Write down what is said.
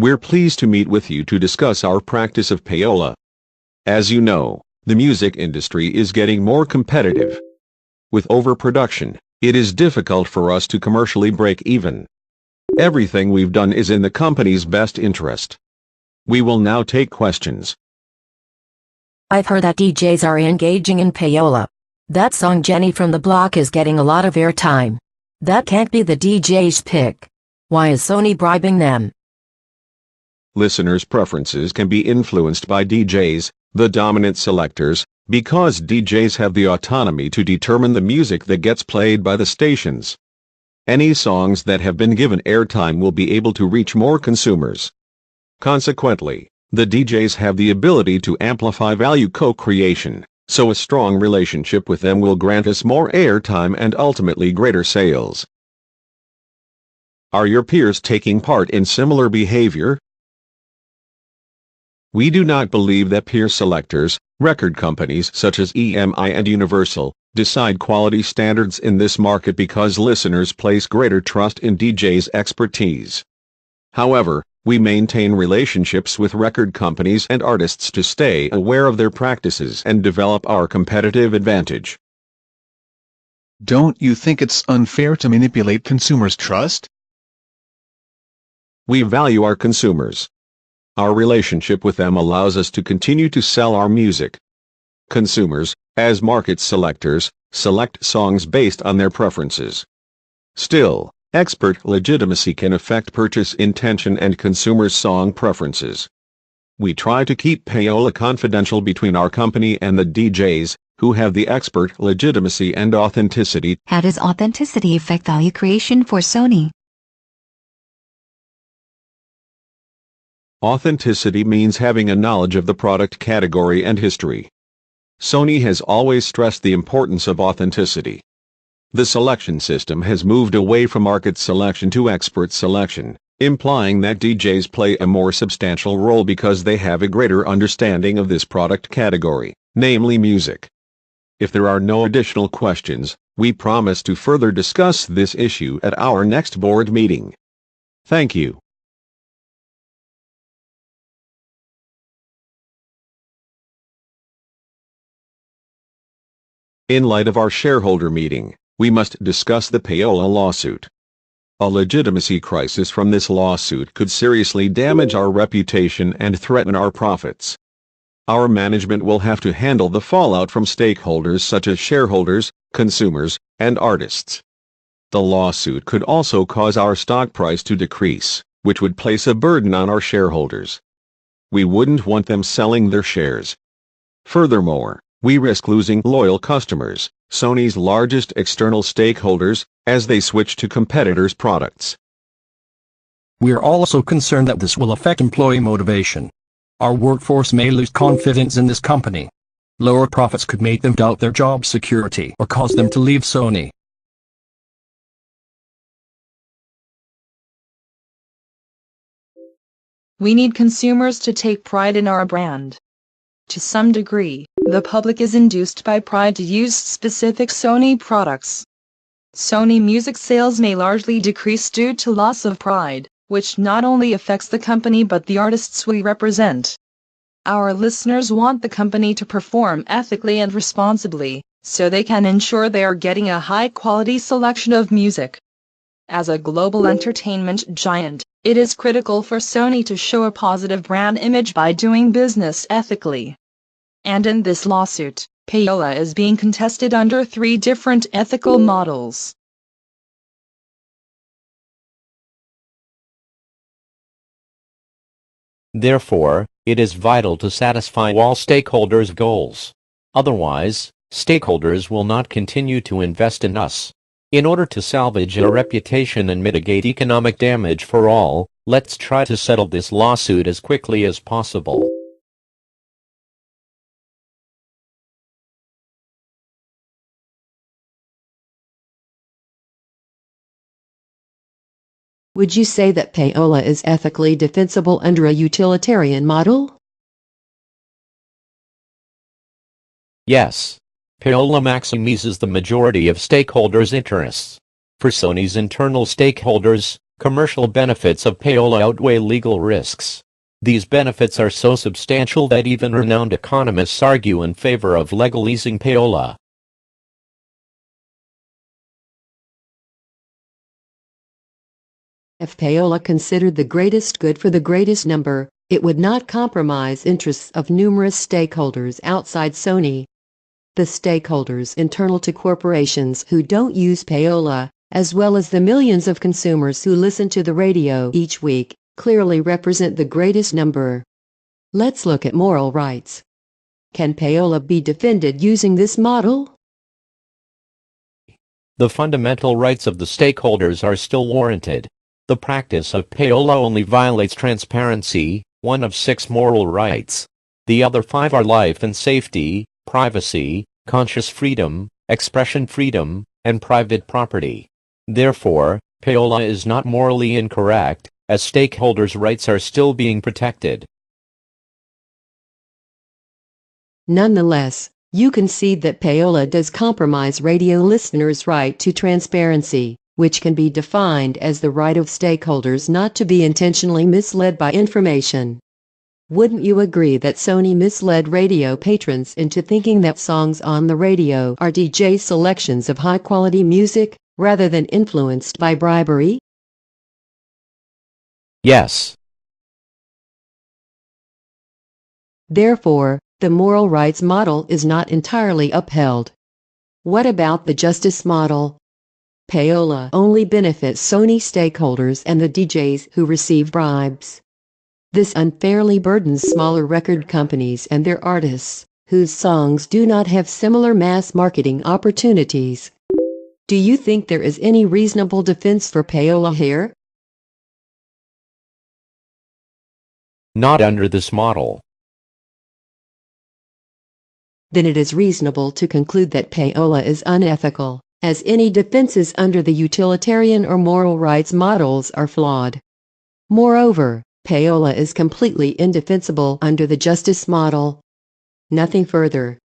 We're pleased to meet with you to discuss our practice of payola. As you know, the music industry is getting more competitive. With overproduction, it is difficult for us to commercially break even. Everything we've done is in the company's best interest. We will now take questions. I've heard that DJs are engaging in payola. That song Jenny from the Block is getting a lot of airtime. That can't be the DJ's pick. Why is Sony bribing them? Listeners' preferences can be influenced by DJs, the dominant selectors, because DJs have the autonomy to determine the music that gets played by the stations. Any songs that have been given airtime will be able to reach more consumers. Consequently, the DJs have the ability to amplify value co-creation, so a strong relationship with them will grant us more airtime and ultimately greater sales. Are your peers taking part in similar behavior? We do not believe that peer selectors, record companies such as EMI and Universal, decide quality standards in this market because listeners place greater trust in DJs' expertise. However, we maintain relationships with record companies and artists to stay aware of their practices and develop our competitive advantage. Don't you think it's unfair to manipulate consumers' trust? We value our consumers. Our relationship with them allows us to continue to sell our music. Consumers, as market selectors, select songs based on their preferences. Still, expert legitimacy can affect purchase intention and consumers' song preferences. We try to keep payola confidential between our company and the DJs, who have the expert legitimacy and authenticity. How does authenticity affect value creation for Sony? Authenticity means having a knowledge of the product category and history. Sony has always stressed the importance of authenticity. The selection system has moved away from market selection to expert selection, implying that DJs play a more substantial role because they have a greater understanding of this product category, namely music. If there are no additional questions, we promise to further discuss this issue at our next board meeting. Thank you. In light of our shareholder meeting, we must discuss the payola lawsuit. A legitimacy crisis from this lawsuit could seriously damage our reputation and threaten our profits. Our management will have to handle the fallout from stakeholders such as shareholders, consumers, and artists. The lawsuit could also cause our stock price to decrease, which would place a burden on our shareholders. We wouldn't want them selling their shares. Furthermore, we risk losing loyal customers, Sony's largest external stakeholders, as they switch to competitors' products. We are also concerned that this will affect employee motivation. Our workforce may lose confidence in this company. Lower profits could make them doubt their job security or cause them to leave Sony. We need consumers to take pride in our brand. To some degree, the public is induced by pride to use specific Sony products. Sony music sales may largely decrease due to loss of pride, which not only affects the company but the artists we represent. Our listeners want the company to perform ethically and responsibly, so they can ensure they are getting a high-quality selection of music. As a global entertainment giant, it is critical for Sony to show a positive brand image by doing business ethically. And in this lawsuit, payola is being contested under 3 different ethical models. Therefore, it is vital to satisfy all stakeholders' goals. Otherwise, stakeholders will not continue to invest in us. In order to salvage our reputation and mitigate economic damage for all, let's try to settle this lawsuit as quickly as possible. Would you say that payola is ethically defensible under a utilitarian model? Yes. Payola maximizes the majority of stakeholders' interests. For Sony's internal stakeholders, Commercial benefits of payola outweigh legal risks. These benefits are so substantial that even renowned economists argue in favor of legalizing payola. If payola considered the greatest good for the greatest number, it would not compromise interests of numerous stakeholders outside Sony. The stakeholders internal to corporations who don't use payola, as well as the millions of consumers who listen to the radio each week, clearly represent the greatest number. Let's look at moral rights. Can payola be defended using this model? The fundamental rights of the stakeholders are still warranted. The practice of payola only violates transparency, one of 6 moral rights. The other 5 are life and safety, privacy, conscious freedom, expression freedom, and private property. Therefore, payola is not morally incorrect, as stakeholders' rights are still being protected. Nonetheless, you concede that payola does compromise radio listeners' right to transparency, which can be defined as the right of stakeholders not to be intentionally misled by information. Wouldn't you agree that Sony misled radio patrons into thinking that songs on the radio are DJ selections of high-quality music, rather than influenced by bribery? Yes. Therefore, the moral rights model is not entirely upheld. What about the justice model? Payola only benefits Sony stakeholders and the DJs who receive bribes. This unfairly burdens smaller record companies and their artists, whose songs do not have similar mass marketing opportunities. Do you think there is any reasonable defense for payola here? Not under this model. Then it is reasonable to conclude that payola is unethical, as any defenses under the utilitarian or moral rights models are flawed. Moreover, payola is completely indefensible under the justice model. Nothing further.